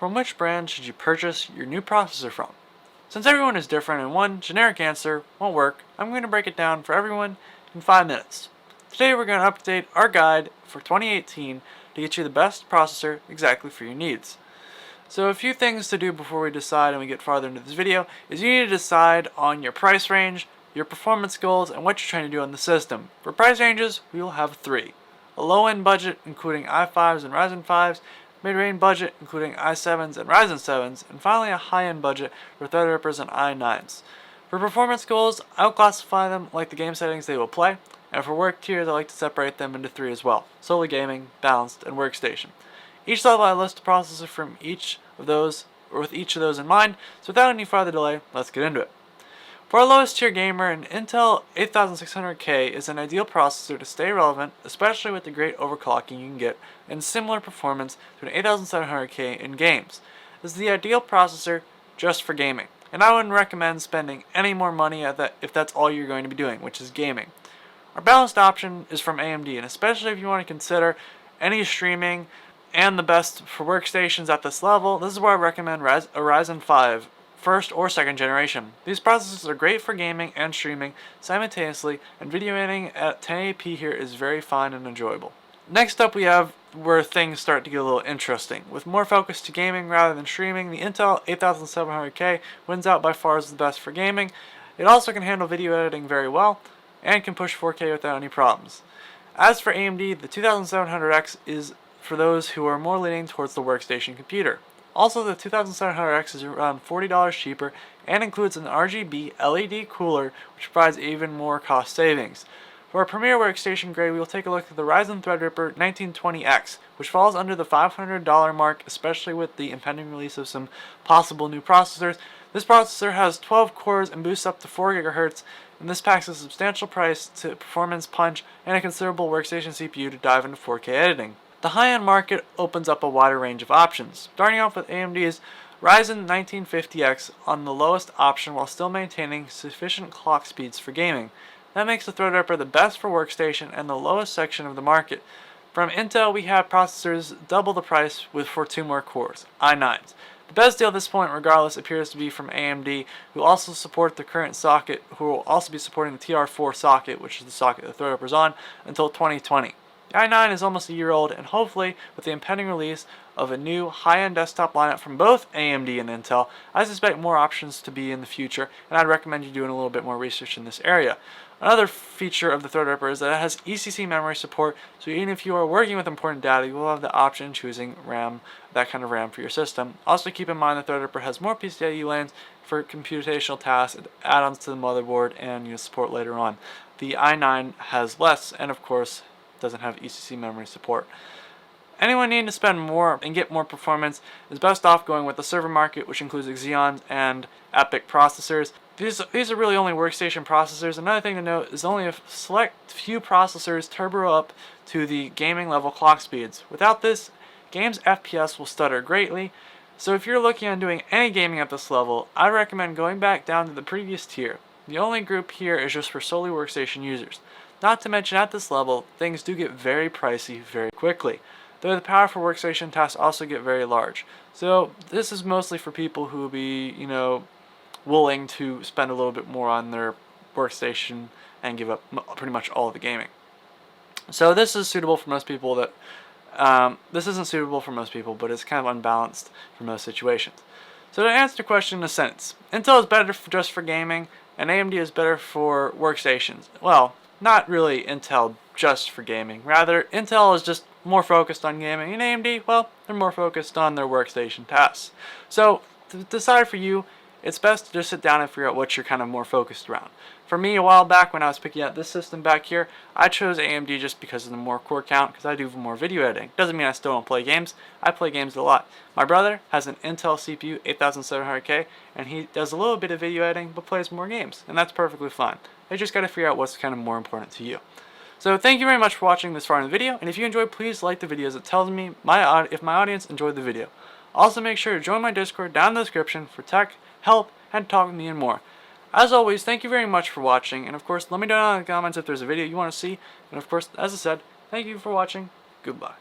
from which brand should you purchase your new processor from? Since everyone is different and one generic answer won't work, I'm going to break it down for everyone in 5 minutes. Today we're going to update our guide for 2018 to get you the best processor exactly for your needs. So a few things to do before we decide and we get farther into this video is you need to decide on your price range, your performance goals, and what you're trying to do on the system. For price ranges, we will have 3. A low-end budget including i5s and Ryzen 5s, mid-range budget including i7s and Ryzen 7s, and finally a high-end budget for Threadrippers and i9s. For performance goals, I'll classify them like the game settings they will play, and for work tiers I like to separate them into 3 as well: solely gaming, balanced, and workstation. Each level I list a processor from each of those, or with each of those in mind, so without any further delay, let's get into it. For our lowest tier gamer, an Intel 8600K is an ideal processor to stay relevant, especially with the great overclocking you can get and similar performance to an 8700K in games. This is the ideal processor just for gaming, and I wouldn't recommend spending any more money at that if that's all you're going to be doing, which is gaming. Our balanced option is from AMD, and especially if you want to consider any streaming and the best for workstations at this level, this is where I recommend a Ryzen 5 first or second generation. These processors are great for gaming and streaming simultaneously, and video editing at 1080p here is very fun and enjoyable. Next up we have where things start to get a little interesting. With more focus to gaming rather than streaming, the Intel 8700K wins out by far as the best for gaming. It also can handle video editing very well and can push 4K without any problems. As for AMD, the 2700X is for those who are more leaning towards the workstation computer. Also, the 2700X is around $40 cheaper and includes an RGB LED cooler, which provides even more cost savings. For our premier workstation grade, we will take a look at the Ryzen Threadripper 1920X, which falls under the $500 mark, especially with the impending release of some possible new processors. This processor has 12 cores and boosts up to 4 GHz, and this packs a substantial price to performance punch and a considerable workstation CPU to dive into 4K editing. The high-end market opens up a wider range of options, starting off with AMD's Ryzen 1950X on the lowest option while still maintaining sufficient clock speeds for gaming. That makes the Threadripper the best for workstation and the lowest section of the market. From Intel, we have processors double the price for 2 more cores, i9s. The best deal at this point, regardless, appears to be from AMD, who also support the current socket, who will also be supporting the TR4 socket, which is the socket the Threadripper's on, until 2020. The i9 is almost a year old, and hopefully, with the impending release of a new high-end desktop lineup from both AMD and Intel, I suspect more options to be in the future, and I'd recommend you doing a little bit more research in this area. Another feature of the Threadripper is that it has ECC memory support, so even if you are working with important data, you will have the option of choosing RAM, that kind of RAM for your system. Also keep in mind the Threadripper has more PCIe lanes for computational tasks, add-ons to the motherboard, and support later on. The i9 has less, and of course, doesn't have ECC memory support. Anyone needing to spend more and get more performance is best off going with the server market, which includes Xeon and EPYC processors. These are really only workstation processors. Another thing to note is only a select few processors turbo up to the gaming level clock speeds. Without this, games FPS will stutter greatly. So if you're looking at doing any gaming at this level, I recommend going back down to the previous tier. The only group here is just for solely workstation users. Not to mention at this level, things do get very pricey very quickly, though the power for workstation tasks also get very large. So this is mostly for people who will be, willing to spend a little bit more on their workstation and give up pretty much all of the gaming. So this is suitable for most people this isn't suitable for most people, but it's kind of unbalanced for most situations. So to answer the question in a sentence, Intel is better just for gaming, and AMD is better for workstations. Well, not really Intel just for gaming. Rather, Intel is just more focused on gaming, and AMD, well, they're more focused on their workstation tasks. So, to decide for you, it's best to just sit down and figure out what you're kind of more focused around. For me, a while back when I was picking out this system back here, I chose AMD just because of the more core count, because I do more video editing. Doesn't mean I still don't play games. I play games a lot. My brother has an Intel CPU 8700K, and he does a little bit of video editing, but plays more games, and that's perfectly fine. You just got to figure out what's kind of more important to you. So thank you very much for watching this far in the video, and if you enjoyed, please like the video as it tells me if my audience enjoyed the video. Also make sure to join my Discord down in the description for tech, help, and talk with me and more. As always, thank you very much for watching, and of course, let me know in the comments if there's a video you want to see, and of course, as I said, thank you for watching, goodbye.